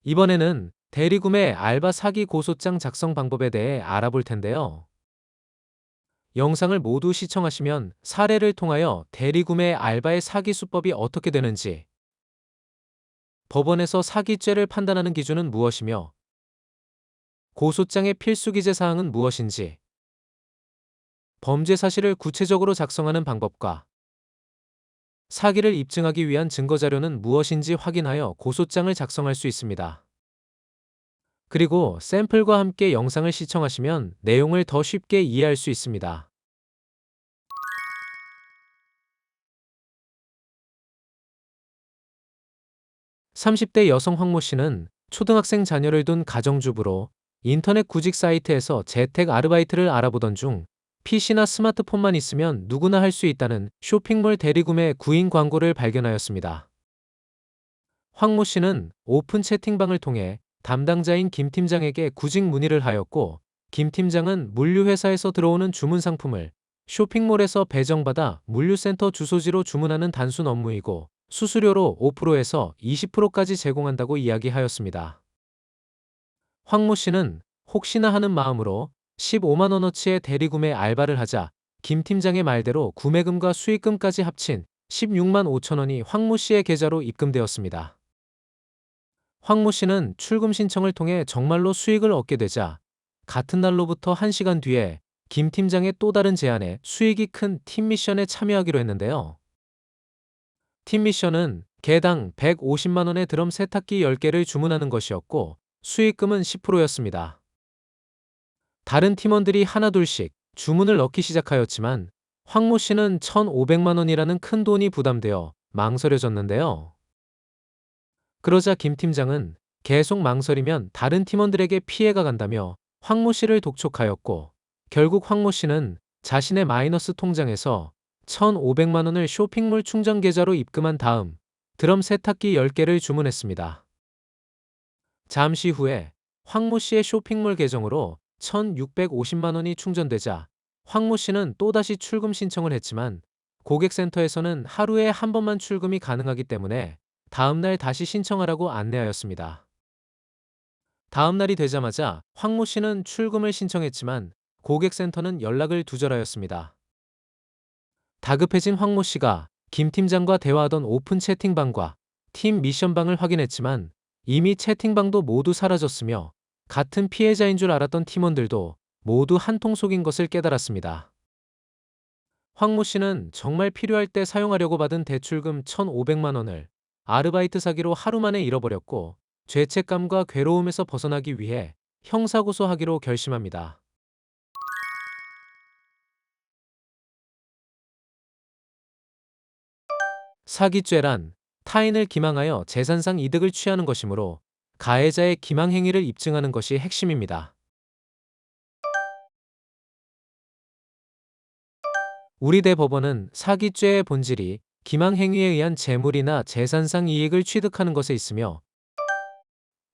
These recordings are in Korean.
이번에는 대리구매 알바 사기 고소장 작성 방법에 대해 알아볼 텐데요. 영상을 모두 시청하시면 사례를 통하여 대리구매 알바의 사기 수법이 어떻게 되는지, 법원에서 사기죄를 판단하는 기준은 무엇이며, 고소장의 필수 기재 사항은 무엇인지, 범죄 사실을 구체적으로 작성하는 방법과 사기를 입증하기 위한 증거 자료는 무엇인지 확인하여 고소장을 작성할 수 있습니다. 그리고 샘플과 함께 영상을 시청하시면 내용을 더 쉽게 이해할 수 있습니다. 30대 여성 황모 씨는 초등학생 자녀를 둔 가정주부로 인터넷 구직 사이트에서 재택 아르바이트를 알아보던 중 PC나 스마트폰만 있으면 누구나 할 수 있다는 쇼핑몰 대리구매 구인 광고를 발견하였습니다. 황모 씨는 오픈 채팅방을 통해 담당자인 김 팀장에게 구직 문의를 하였고, 김 팀장은 물류회사에서 들어오는 주문 상품을 쇼핑몰에서 배정받아 물류센터 주소지로 주문하는 단순 업무이고, 수수료로 5%에서 20%까지 제공한다고 이야기하였습니다. 황모 씨는 혹시나 하는 마음으로 15만 원어치의 대리구매 알바를 하자 김 팀장의 말대로 구매금과 수익금까지 합친 16만 5천 원이 황모 씨의 계좌로 입금되었습니다. 황모 씨는 출금 신청을 통해 정말로 수익을 얻게 되자 같은 날로부터 1시간 뒤에 김 팀장의 또 다른 제안에 수익이 큰 팀 미션에 참여하기로 했는데요. 팀 미션은 개당 150만 원의 드럼 세탁기 10개를 주문하는 것이었고, 수익금은 10%였습니다. 다른 팀원들이 하나둘씩 주문을 넣기 시작하였지만 황모 씨는 1,500만 원이라는 큰 돈이 부담되어 망설여졌는데요. 그러자 김 팀장은 계속 망설이면 다른 팀원들에게 피해가 간다며 황모 씨를 독촉하였고, 결국 황모 씨는 자신의 마이너스 통장에서 1,500만 원을 쇼핑몰 충전 계좌로 입금한 다음 드럼 세탁기 10개를 주문했습니다. 잠시 후에 황모 씨의 쇼핑몰 계정으로 1,650만 원이 충전되자 황모 씨는 또다시 출금 신청을 했지만 고객센터에서는 하루에 한 번만 출금이 가능하기 때문에 다음날 다시 신청하라고 안내하였습니다. 다음날이 되자마자 황모 씨는 출금을 신청했지만 고객센터는 연락을 두절하였습니다. 다급해진 황모 씨가 김 팀장과 대화하던 오픈 채팅방과 팀 미션방을 확인했지만 이미 채팅방도 모두 사라졌으며, 같은 피해자인 줄 알았던 팀원들도 모두 한통 속인 것을 깨달았습니다. 황모 씨는 정말 필요할 때 사용하려고 받은 대출금 1,500만 원을 아르바이트 사기로 하루 만에 잃어버렸고, 죄책감과 괴로움에서 벗어나기 위해 형사고소하기로 결심합니다. 사기죄란 타인을 기망하여 재산상 이득을 취하는 것이므로 가해자의 기망 행위를 입증하는 것이 핵심입니다. 우리 대법원은 사기죄의 본질이 기망 행위에 의한 재물이나 재산상 이익을 취득하는 것에 있으며,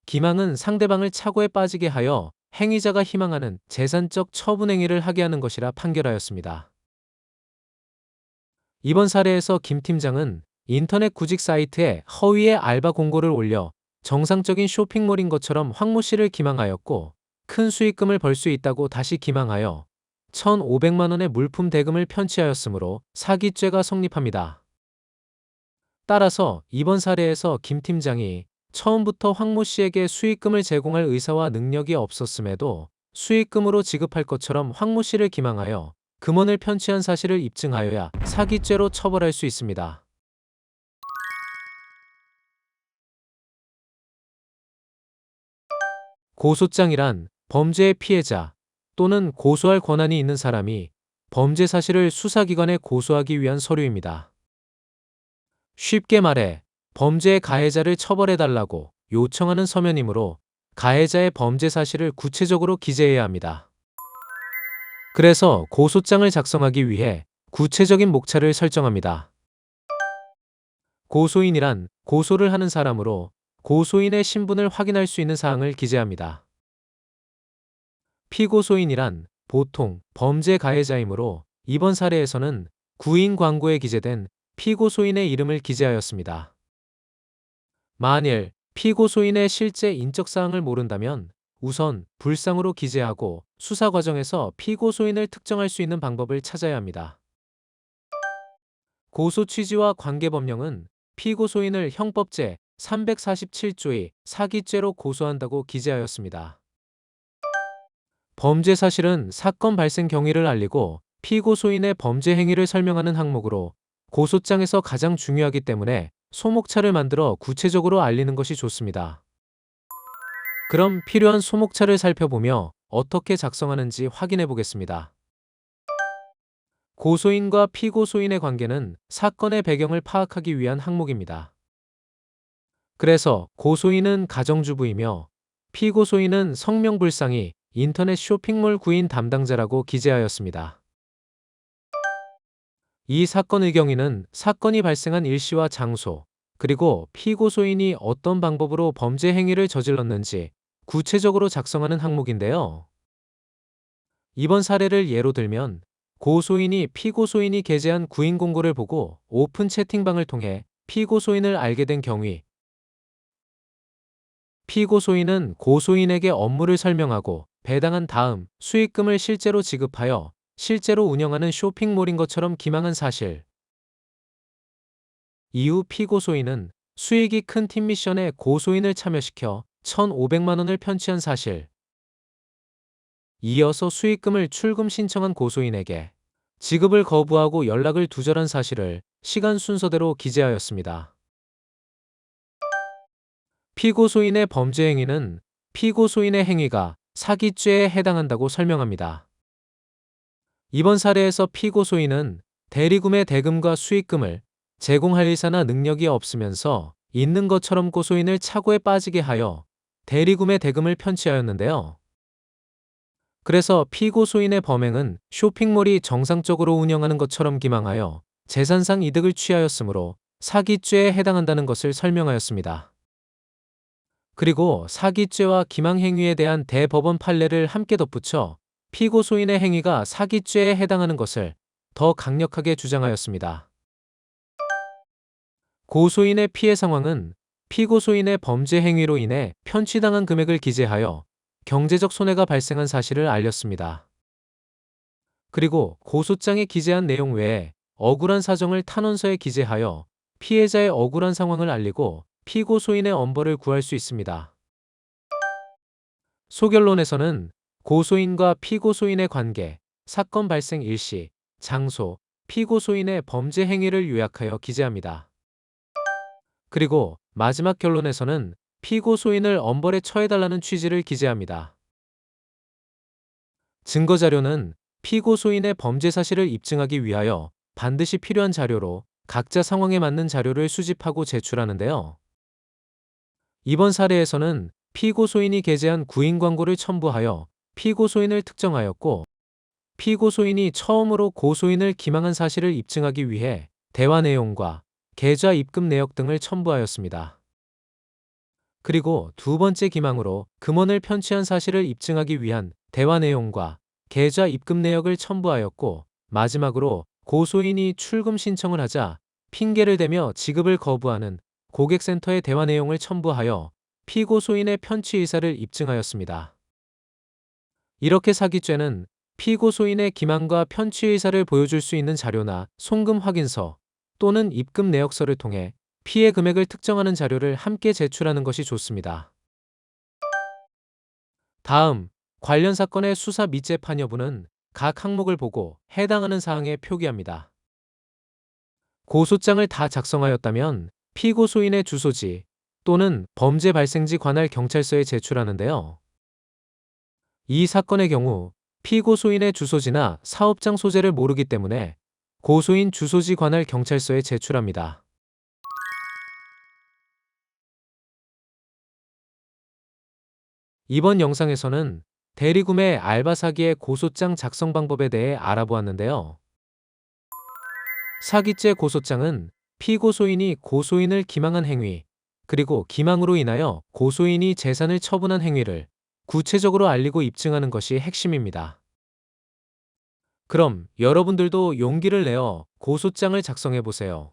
기망은 상대방을 착오에 빠지게 하여 행위자가 희망하는 재산적 처분 행위를 하게 하는 것이라 판결하였습니다. 이번 사례에서 김 팀장은 인터넷 구직 사이트에 허위의 알바 공고를 올려 정상적인 쇼핑몰인 것처럼 황모 씨를 기망하였고, 큰 수익금을 벌 수 있다고 다시 기망하여 1,500만 원의 물품 대금을 편취하였으므로 사기죄가 성립합니다. 따라서 이번 사례에서 김 팀장이 처음부터 황모 씨에게 수익금을 제공할 의사와 능력이 없었음에도 수익금으로 지급할 것처럼 황모 씨를 기망하여 금원을 편취한 사실을 입증하여야 사기죄로 처벌할 수 있습니다. 고소장이란 범죄의 피해자 또는 고소할 권한이 있는 사람이 범죄 사실을 수사기관에 고소하기 위한 서류입니다. 쉽게 말해 범죄의 가해자를 처벌해달라고 요청하는 서면이므로 가해자의 범죄 사실을 구체적으로 기재해야 합니다. 그래서 고소장을 작성하기 위해 구체적인 목차를 설정합니다. 고소인이란 고소를 하는 사람으로 고소인의 신분을 확인할 수 있는 사항을 기재합니다. 피고소인이란 보통 범죄 가해자이므로 이번 사례에서는 구인 광고에 기재된 피고소인의 이름을 기재하였습니다. 만일 피고소인의 실제 인적 사항을 모른다면 우선 불상으로 기재하고 수사 과정에서 피고소인을 특정할 수 있는 방법을 찾아야 합니다. 고소 취지와 관계 법령은 피고소인을 형법제 347조의 사기죄로 고소한다고 기재하였습니다. 범죄 사실은 사건 발생 경위를 알리고 피고소인의 범죄 행위를 설명하는 항목으로 고소장에서 가장 중요하기 때문에 소목차를 만들어 구체적으로 알리는 것이 좋습니다. 그럼 필요한 소목차를 살펴보며 어떻게 작성하는지 확인해 보겠습니다. 고소인과 피고소인의 관계는 사건의 배경을 파악하기 위한 항목입니다. 그래서 고소인은 가정주부이며 피고소인은 성명불상이 인터넷 쇼핑몰 구인 담당자라고 기재하였습니다. 이 사건의 경위는 사건이 발생한 일시와 장소, 그리고 피고소인이 어떤 방법으로 범죄 행위를 저질렀는지 구체적으로 작성하는 항목인데요. 이번 사례를 예로 들면 고소인이 피고소인이 게재한 구인 공고를 보고 오픈 채팅방을 통해 피고소인을 알게 된 경위, 피고소인은 고소인에게 업무를 설명하고 배당한 다음 수익금을 실제로 지급하여 실제로 운영하는 쇼핑몰인 것처럼 기망한 사실, 이후 피고소인은 수익이 큰 팀 미션에 고소인을 참여시켜 1,500만 원을 편취한 사실, 이어서 수익금을 출금 신청한 고소인에게 지급을 거부하고 연락을 두절한 사실을 시간 순서대로 기재하였습니다. 피고소인의 범죄 행위는 피고소인의 행위가 사기죄에 해당한다고 설명합니다. 이번 사례에서 피고소인은 대리구매 대금과 수익금을 제공할 의사나 능력이 없으면서 있는 것처럼 고소인을 착오에 빠지게 하여 대리구매 대금을 편취하였는데요. 그래서 피고소인의 범행은 쇼핑몰이 정상적으로 운영하는 것처럼 기망하여 재산상 이득을 취하였으므로 사기죄에 해당한다는 것을 설명하였습니다. 그리고 사기죄와 기망행위에 대한 대법원 판례를 함께 덧붙여 피고소인의 행위가 사기죄에 해당하는 것을 더 강력하게 주장하였습니다. 고소인의 피해 상황은 피고소인의 범죄 행위로 인해 편취당한 금액을 기재하여 경제적 손해가 발생한 사실을 알렸습니다. 그리고 고소장에 기재한 내용 외에 억울한 사정을 탄원서에 기재하여 피해자의 억울한 상황을 알리고 피고소인의 엄벌을 구할 수 있습니다. 소결론에서는 고소인과 피고소인의 관계, 사건 발생 일시, 장소, 피고소인의 범죄 행위를 요약하여 기재합니다. 그리고 마지막 결론에서는 피고소인을 엄벌에 처해달라는 취지를 기재합니다. 증거자료는 피고소인의 범죄 사실을 입증하기 위하여 반드시 필요한 자료로 각자 상황에 맞는 자료를 수집하고 제출하는데요. 이번 사례에서는 피고소인이 게재한 구인 광고를 첨부하여 피고소인을 특정하였고, 피고소인이 처음으로 고소인을 기망한 사실을 입증하기 위해 대화 내용과 계좌 입금 내역 등을 첨부하였습니다. 그리고 두 번째 기망으로 금원을 편취한 사실을 입증하기 위한 대화 내용과 계좌 입금 내역을 첨부하였고, 마지막으로 고소인이 출금 신청을 하자 핑계를 대며 지급을 거부하는 고객센터의 대화 내용을 첨부하여 피고소인의 편취 의사를 입증하였습니다. 이렇게 사기죄는 피고소인의 기망과 편취 의사를 보여줄 수 있는 자료나 송금 확인서 또는 입금 내역서를 통해 피해 금액을 특정하는 자료를 함께 제출하는 것이 좋습니다. 다음, 관련 사건의 수사 및 재판 여부는 각 항목을 보고 해당하는 사항에 표기합니다. 고소장을 다 작성하였다면 피고소인의 주소지 또는 범죄 발생지 관할 경찰서에 제출하는데요. 이 사건의 경우 피고소인의 주소지나 사업장 소재를 모르기 때문에 고소인 주소지 관할 경찰서에 제출합니다. 이번 영상에서는 대리구매 알바 사기의 고소장 작성 방법에 대해 알아보았는데요. 사기죄 고소장은 피고소인이 고소인을 기망한 행위, 그리고 기망으로 인하여 고소인이 재산을 처분한 행위를 구체적으로 알리고 입증하는 것이 핵심입니다. 그럼 여러분들도 용기를 내어 고소장을 작성해 보세요.